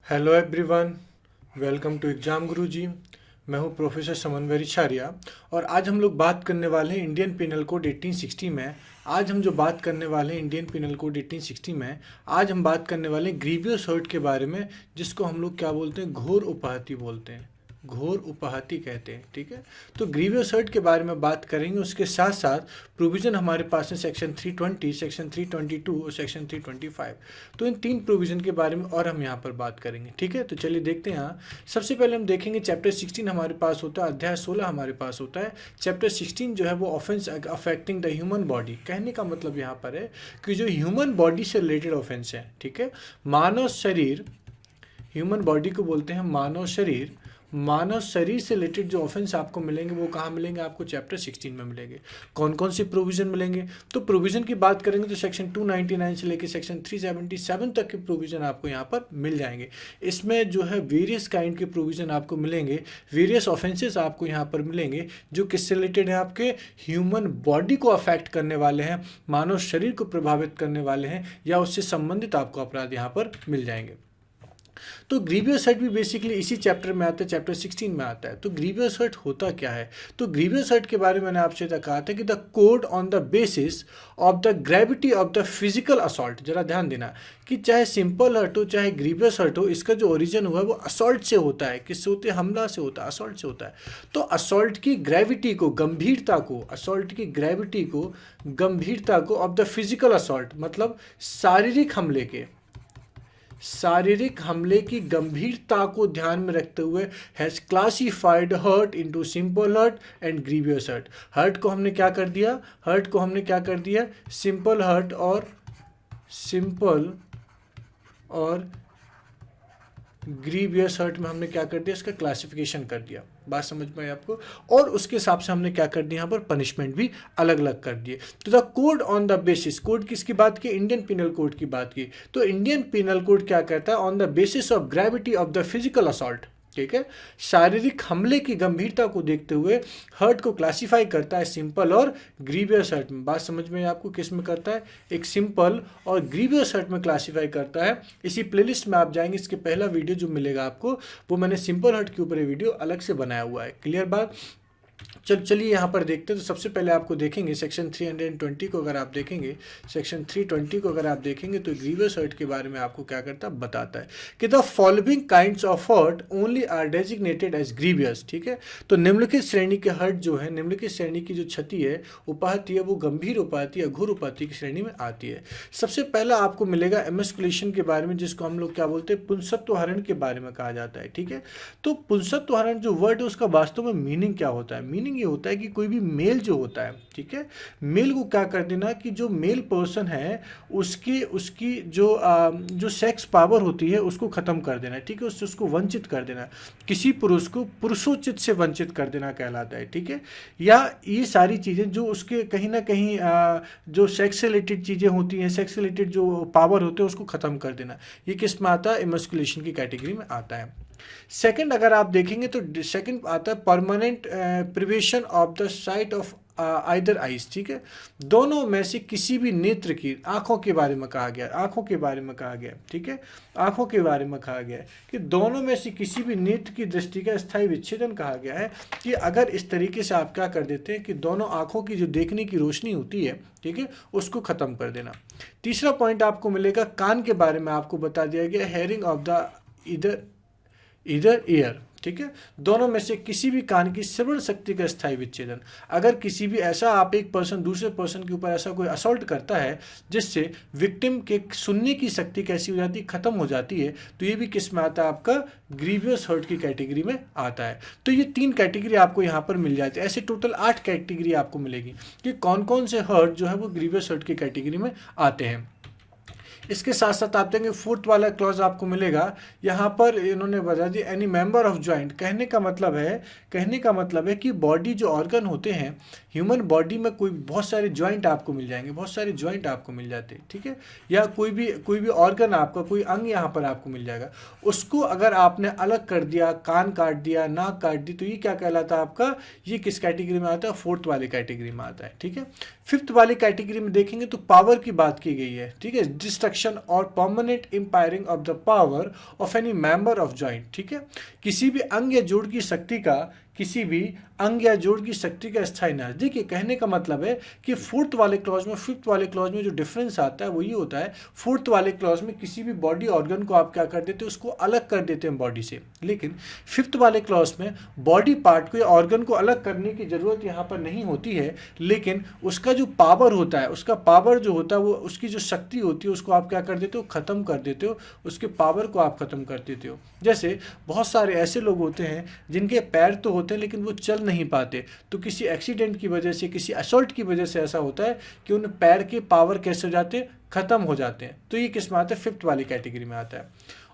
Hello everyone, welcome to exam Guruji. मैं हूं professor समन्वय रिछारिया और आज हम लोग बात करने वाले हैं इंडियन पिनल कोड 1860 में। आज हम जो बात करने वाले हैं इंडियन पिनल कोड 1860 में, आज हम बात करने वाले हैं ग्रीवियस हर्ट के बारे में, जिसको हम लोग क्या बोलते हैं, घोर उपहति बोलते हैं, घोर उपहति कहते हैं। ठीक है, तो ग्रीवियस हर्ट के बारे में बात करेंगे। उसके साथ साथ प्रोविज़न हमारे पास है सेक्शन 320, सेक्शन 322 और सेक्शन 325। तो इन तीन प्रोविज़न के बारे में और हम यहाँ पर बात करेंगे। ठीक है, तो चलिए देखते हैं। यहाँ सबसे पहले हम देखेंगे चैप्टर 16 हमारे पास होता है, अध्याय 16 हमारे पास होता है। चैप्टर 16 जो है वो offence affecting the human body. कहने का मतलब यहाँ पर है कि जो ह्यूमन बॉडी से रिलेटेड ऑफेंस है, ठीक है, मानव शरीर, ह्यूमन बॉडी को बोलते हैं मानव शरीर। मानव शरीर से रिलेटेड जो ऑफेंस आपको मिलेंगे वो कहाँ मिलेंगे, आपको चैप्टर 16 में मिलेंगे। कौन कौन से प्रोविज़न मिलेंगे, तो प्रोविज़न की बात करेंगे तो सेक्शन 299 से लेकर सेक्शन 377 तक के प्रोविज़न आपको यहाँ पर मिल जाएंगे। इसमें जो है वेरियस काइंड के प्रोविज़न आपको मिलेंगे, वेरियस ऑफेंसेस आपको यहाँ पर मिलेंगे जो किससे रिलेटेड है, आपके ह्यूमन बॉडी को अफेक्ट करने वाले हैं, मानव शरीर को प्रभावित करने वाले हैं, या उससे संबंधित आपको अपराध यहाँ पर मिल जाएंगे। तो ग्रीवियस हर्ट भी बेसिकली इसी चैप्टर में आता है, चैप्टर 16 में आता है। तो ग्रीवियस हर्ट होता क्या है, तो ग्रीवियस हर्ट के बारे में मैंने आपसे कहा था कि the code on the basis of the gravity of the physical assault. जरा ध्यान देना कि चाहे सिंपल हर्ट हो चाहे ग्रीवियस हर्ट हो, इसका जो ओरिजिन हुआ है वो असॉल्ट से होता है। किससे होते हैं, हमला से होता है, असॉल्ट से होता है। तो असॉल्ट की ग्रेविटी को, गंभीरता को, असॉल्ट की ग्रेविटी को, गंभीरता को ऑफ द फिजिकल असॉल्ट मतलब शारीरिक हमले के, शारीरिक हमले की गंभीरता को ध्यान में रखते हुए has classified hurt into simple hurt and grievous hurt. Hurt को हमने क्या कर दिया, हर्ट को हमने क्या कर दिया, सिंपल हर्ट और सिंपल और ग्रीवियस हर्ट में हमने क्या कर दिया, इसका क्लासिफिकेशन कर दिया। बात समझ में आई आपको। और उसके हिसाब से हमने क्या कर दिया, यहाँ पर पनिशमेंट भी अलग अलग कर दिए। तो the code on the basis, code किसकी बात की, इंडियन पिनल कोड की बात की। तो इंडियन पिनल कोड क्या कहता है, on the basis of gravity of the physical assault, ठीक है, शारीरिक हमले की गंभीरता को देखते हुए हर्ट को क्लासिफाई करता है सिंपल और ग्रीवियस हर्ट में। बात समझ में आपको, किस में करता है, एक सिंपल और ग्रीवियस हर्ट में क्लासिफाई करता है। इसी प्लेलिस्ट में आप जाएंगे, इसके पहला वीडियो जो मिलेगा आपको वो मैंने सिंपल हर्ट के ऊपर वीडियो अलग से बनाया हुआ है। क्लियर बात। चलिए यहाँ पर देखते हैं। तो सबसे पहले आपको देखेंगे सेक्शन 320 को, अगर आप देखेंगे सेक्शन 320 को अगर आप देखेंगे तो ग्रीवियस हर्ट के बारे में आपको क्या करता है, बताता है कि the following kinds of hurt only are designated as grievous. ठीक है, तो निम्नलिखित श्रेणी के हर्ट जो है, निम्नलिखित श्रेणी की जो क्षति है, उपहति है, वो गंभीर उपहति या घोर उपहति की श्रेणी में आती है। सबसे पहला आपको मिलेगा एमस्कुलेशन के बारे में, जिसको हम लोग क्या बोलते हैं, पुंसत्व हरण के बारे में कहा जाता है। ठीक है, तो पुंसत्व हरण जो वर्ड है उसका वास्तव में मीनिंग क्या होता है, मीनिंग ये होता है कि कोई भी मेल जो होता है, ठीक है, मेल को क्या कर देना कि जो मेल पर्सन है उसकी जो सेक्स पावर होती है उसको खत्म कर देना। ठीक है, उसको वंचित कर देना, किसी पुरुष को पुरुषोचित से वंचित कर देना कहलाता है। ठीक है, या ये सारी चीज़ें जो उसके कहीं ना कहीं जो सेक्स रिलेटेड चीज़ें होती हैं, सेक्स रिलेटेड जो पावर होते हैं उसको खत्म कर देना, ये किस में आता है, एमस्कुलेशन की कैटेगरी में आता है। सेकंड अगर आप देखेंगे तो सेकंड आता है permanent prevention of the site of either eyes. ठीक है, दोनों में से किसी भी नेत्र की, आंखों के बारे में कहा गया, आंखों के बारे में कहा गया। ठीक है, आंखों के बारे में कहा गया है कि दोनों में से किसी भी नेत्र की दृष्टि का स्थायी विच्छेदन कहा गया है कि अगर इस तरीके से आप क्या कर देते हैं कि दोनों आंखों की जो देखने की रोशनी होती है, ठीक है, उसको खत्म कर देना। तीसरा पॉइंट आपको मिलेगा कान के बारे में, आपको बता दिया गया हेयरिंग ऑफ द इधर ईयर। ठीक है, दोनों में से किसी भी कान की श्रवण शक्ति का स्थायी विच्छेदन। अगर किसी भी ऐसा आप एक पर्सन दूसरे पर्सन के ऊपर ऐसा कोई असॉल्ट करता है जिससे विक्टिम के सुनने की शक्ति कैसी हो जाती है, खत्म हो जाती है, तो ये भी किस में आता है, आपका ग्रीवियस हर्ट की कैटेगरी में आता है। तो ये 3 कैटेगरी आपको यहाँ पर मिल जाती है। ऐसे टोटल 8 कैटेगरी आपको मिलेगी कि कौन कौन से हर्ट जो है वो ग्रीवियस हर्ट की कैटेगरी में आते हैं। इसके साथ साथ आप देखेंगे 4th वाला क्लॉज आपको मिलेगा, यहाँ पर इन्होंने बता दिया एनी मेंबर ऑफ जॉइंट। कहने का मतलब है कि बॉडी जो ऑर्गन होते हैं, ह्यूमन बॉडी में कोई बहुत सारे जॉइंट आपको मिल जाएंगे, बहुत सारे जॉइंट आपको मिल जाते हैं। ठीक है, या कोई भी ऑर्गन आपका, कोई अंग यहाँ पर आपको मिल जाएगा, उसको अगर आपने अलग कर दिया, कान काट दिया, नाक काट दी, तो ये क्या कहलाता है आपका, ये किस कैटेगरी में आता है, 4th वाली कैटेगरी में आता है। ठीक है, 5th वाली कैटेगरी में देखेंगे तो पावर की बात की गई है। ठीक है, डिस्ट्रक्शन डिस्ट्रक्शन और permanent umpiring of the power of any member of joint, ठीक है, किसी भी अंग या जोड़ की शक्ति का, किसी भी अंग या जोड़ की शक्ति का स्थायी नाश। देखिए कहने का मतलब है कि फोर्थ वाले क्लॉज में, फिफ्थ वाले क्लॉज में जो डिफरेंस आता है वो ये होता है, फोर्थ वाले क्लॉज में किसी भी बॉडी ऑर्गन को आप क्या कर देते हैं, उसको अलग कर देते हैं बॉडी से, लेकिन फिफ्थ वाले क्लॉज में बॉडी पार्ट को या ऑर्गन को अलग करने की जरूरत यहाँ पर नहीं होती है, लेकिन उसका जो पावर होता है, उसका पावर जो होता है, वो उसकी जो शक्ति होती है उसको आप क्या कर देते हो, खत्म कर देते हो, उसके पावर को आप खत्म कर देते हो। जैसे बहुत सारे ऐसे लोग होते हैं जिनके पैर तो होते हैं लेकिन वो चल नहीं पाते, तो किसी एक्सीडेंट की वजह से, किसी असॉल्ट की वजह से ऐसा होता है कि उन पैर के पावर कैसे हो जाते हैं, खत्म हो जाते हैं। तो ये किस में आता है, फिफ्थ वाली कैटेगरी में आता है।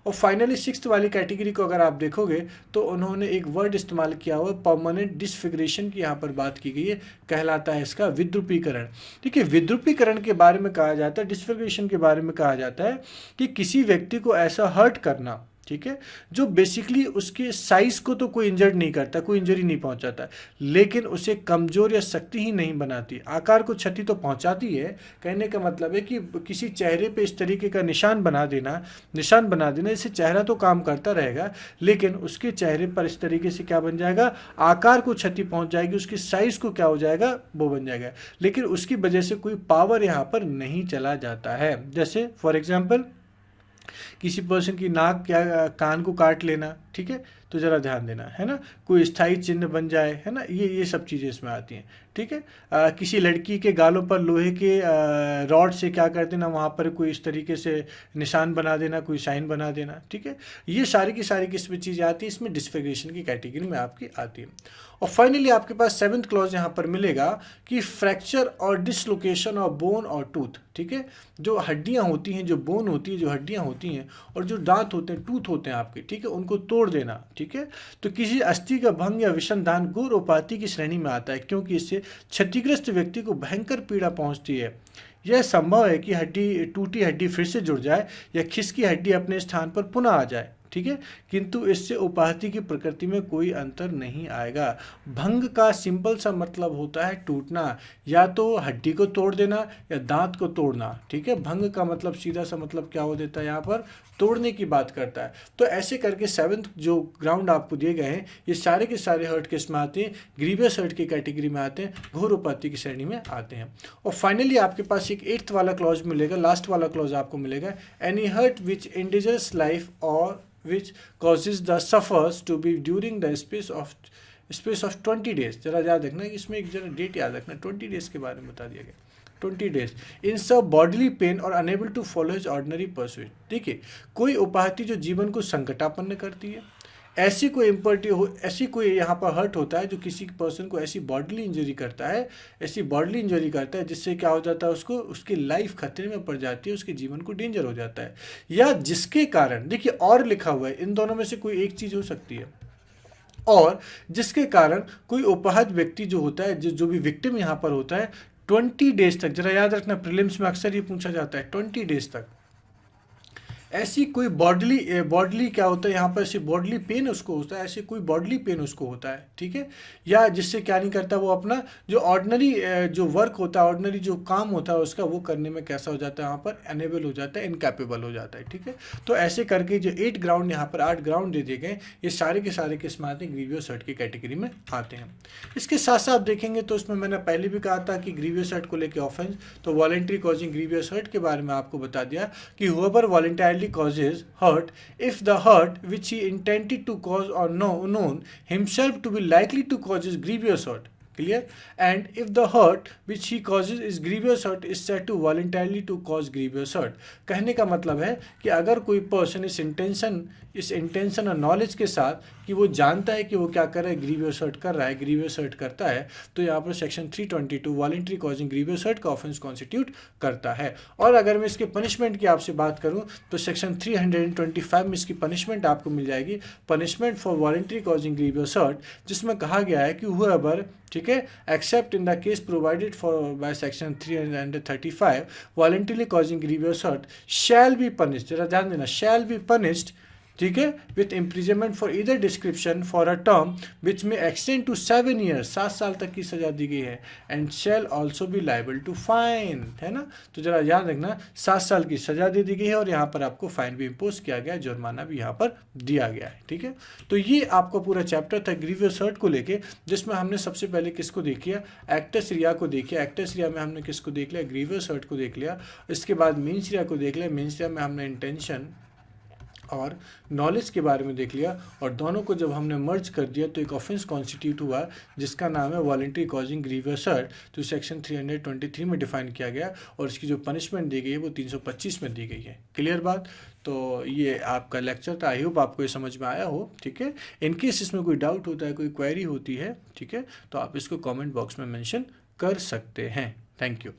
और फाइनली सिक्स्थ वाली कैटेगरी को अगर आप देखोगे तो उन्होंने एक वर्ड इस्तेमाल किया हुआ है, परमानेंट डिसफिगरेशन की यहाँ पर बात की गई है, कहलाता है इसका विद्रुपीकरण। ठीक है, विद्रुपीकरण के बारे में कहा जाता है, डिसफिगरेशन के बारे में कहा जाता है कि किसी व्यक्ति को ऐसा हर्ट करना, ठीक है, जो बेसिकली उसके साइज को तो कोई इंजर्ड नहीं करता, कोई इंजरी नहीं पहुंचाता, लेकिन उसे कमजोर या शक्ति ही नहीं बनाती, आकार को क्षति तो पहुंचाती है। कहने का मतलब है कि किसी चेहरे पे इस तरीके का निशान बना देना इससे चेहरा तो काम करता रहेगा, लेकिन उसके चेहरे पर इस तरीके से क्या बन जाएगा, आकार को क्षति पहुंच जाएगी, उसकी साइज को क्या हो जाएगा, वो बन जाएगा, लेकिन उसकी वजह से कोई पावर यहाँ पर नहीं चला जाता है। जैसे फॉर एग्जाम्पल किसी पर्सन की नाक या कान को काट लेना, ठीक है, तो ज़रा ध्यान देना, है ना, कोई स्थायी चिन्ह बन जाए, है ना, ये सब चीज़ें इसमें आती हैं। ठीक है, किसी लड़की के गालों पर लोहे के रॉड से क्या कर देना, वहाँ पर कोई इस तरीके से निशान बना देना, कोई साइन बना देना। ठीक है, ये सारी की सारी किस्म चीज़ें आती हैं, इसमें डिसफिगरेशन की कैटेगरी में आपकी आती है। और फाइनली आपके पास सेवंथ क्लॉज यहाँ पर मिलेगा कि फ्रैक्चर और डिसलोकेशन ऑफ बोन और टूथ। ठीक है, जो हड्डियाँ होती हैं, जो बोन होती है, जो हड्डियाँ होती हैं और जो दांत होते हैं, टूथ होते हैं आपके, ठीक है, उनको तोड़ देना। ठीक है, तो किसी अस्थि का भंग या विषमदान गौरोपाती की श्रेणी में आता है, क्योंकि इससे क्षतिग्रस्त व्यक्ति को भयंकर पीड़ा पहुंचती है। यह संभव है कि टूटी हड्डी फिर से जुड़ जाए या खिसकी हड्डी अपने स्थान पर पुनः आ जाए। ठीक है, किंतु इससे उपाधि की प्रकृति में कोई अंतर नहीं आएगा। भंग का सिंपल सा मतलब होता है टूटना, या तो हड्डी को तोड़ देना या दांत को तोड़ना। ठीक है, भंग का मतलब सीधा सा मतलब क्या हो देता है, यहाँ पर तोड़ने की बात करता है। तो ऐसे करके सेवंथ जो ग्राउंड आपको दिए गए हैं, ये सारे के सारे हर्ट किस में आते हैं, ग्रीवियस हर्ट की कैटेगरी में आते हैं, घोर उपाधि की श्रेणी में आते हैं। और फाइनली आपके पास एक एट्थ वाला क्लॉज मिलेगा, लास्ट वाला क्लॉज आपको मिलेगा, एनी हर्ट विच इंडेंजर्स लाइफ और which causes the suffers to be during the space of 20 days। जरा याद रखना कि इसमें एक जरा डेट याद रखना, 20 डेज के बारे में बता दिया गया, 20 डेज इन सब बॉडीली पेन और unable to follow his ordinary pursuit. देखिए, कोई उपाधि जो जीवन को संकटापन्न करती है, ऐसी कोई यहाँ पर हर्ट होता है जो किसी पर्सन को ऐसी बॉडीली इंजरी करता है, जिससे क्या हो जाता है, उसको उसकी लाइफ खतरे में पड़ जाती है, उसके जीवन को डेंजर हो जाता है, या जिसके कारण, देखिए और लिखा हुआ है, इन दोनों में से कोई एक चीज़ हो सकती है, और जिसके कारण कोई उपाहत व्यक्ति जो होता है, जो भी विक्टिम यहाँ पर होता है, 20 डेज तक, जरा याद रखना प्रीलिम्स में अक्सर ये पूछा जाता है, 20 डेज तक ऐसी कोई बॉडली क्या होता है यहाँ पर, ऐसी बॉडली पेन उसको होता है, ऐसे कोई बॉडली पेन उसको होता है। ठीक है, या जिससे क्या नहीं करता, वो अपना जो ऑर्डिनरी जो वर्क होता है, ऑर्डिनरी जो काम होता है उसका, वो करने में कैसा हो जाता है, यहाँ पर अनेबल हो जाता है, इनकैपेबल हो जाता है। ठीक है, तो ऐसे करके जो 8 ग्राउंड यहाँ पर 8 ग्राउंड दे दिए गए, ये सारे के सारे किस में आते हैं, ग्रीवियस हर्ट की कैटेगरी में आते हैं। इसके साथ साथ देखेंगे तो उसमें मैंने पहले भी कहा था कि ग्रीवियस हर्ट को लेकर ऑफेंस, तो वॉलेंट्री कॉजिंग ग्रीवियस हर्ट के बारे में आपको बता दिया कि whoever voluntarily causes hurt, if the hurt which he intended to cause or known himself to be likely to cause is grievous hurt. Clear? And if the hurt which he causes is grievous hurt is said to voluntarily to cause grievous hurt। कहने का मतलब है कि अगर कोई person इस intention और knowledge के साथ कि वो जानता है कि वो क्या कर रहा है, ग्रीवियस हर्ट कर रहा है, ग्रीवियस हर्ट करता है, तो यहाँ पर section 322 voluntary causing grievous hurt का ऑफेंस कॉन्स्टिट्यूट करता है। और अगर मैं इसके पनिशमेंट की आपसे बात करूँ तो सेक्शन 325 में इसकी पनिशमेंट आपको मिल जाएगी, punishment for voluntary causing grievous hurt, जिसमें कहा गया है कि whoever, ठीक है, except in the case provided for by section 335 voluntarily causing grievous hurt shall be punished, जरा ध्यान देना, शैल बी पनिश्ड ठीक है, with imprisonment for either description for a term which may extend to 7 years, 7 साल तक की सजा दी गई है, and shall also be liable to fine, है ना। तो जरा याद रखना 7 साल की सजा दे दी गई है और यहाँ पर आपको फाइन भी इम्पोज किया गया है, जुर्माना भी यहाँ पर दिया गया है, ठीक है। तो ये आपका पूरा चैप्टर था ग्रीवियस हर्ट को लेके, जिसमें हमने सबसे पहले किसको देख लिया, एक्टस रिया को देखिए, एक्टस रिया में हमने किसको देख लिया, ग्रीवियस हर्ट को देख लिया। इसके बाद मीन्स रिया को देख लिया, मीन्स रिया में हमने इंटेंशन और नॉलेज के बारे में देख लिया, और दोनों को जब हमने मर्ज कर दिया तो एक ऑफेंस कॉन्स्टिट्यूट हुआ जिसका नाम है वॉलंटरी कॉजिंग ग्रीवियस हर्ट, तो सेक्शन 323 में डिफाइन किया गया, और इसकी जो पनिशमेंट दी गई है वो 325 में दी गई है। क्लियर बात। तो ये आपका लेक्चर था, आई होप आपको ये समझ में आया हो, ठीक है। इनकेस इसमें कोई डाउट होता है, कोई क्वेरी होती है, ठीक है, तो आप इसको कॉमेंट बॉक्स में मैंशन कर सकते हैं। Thank you.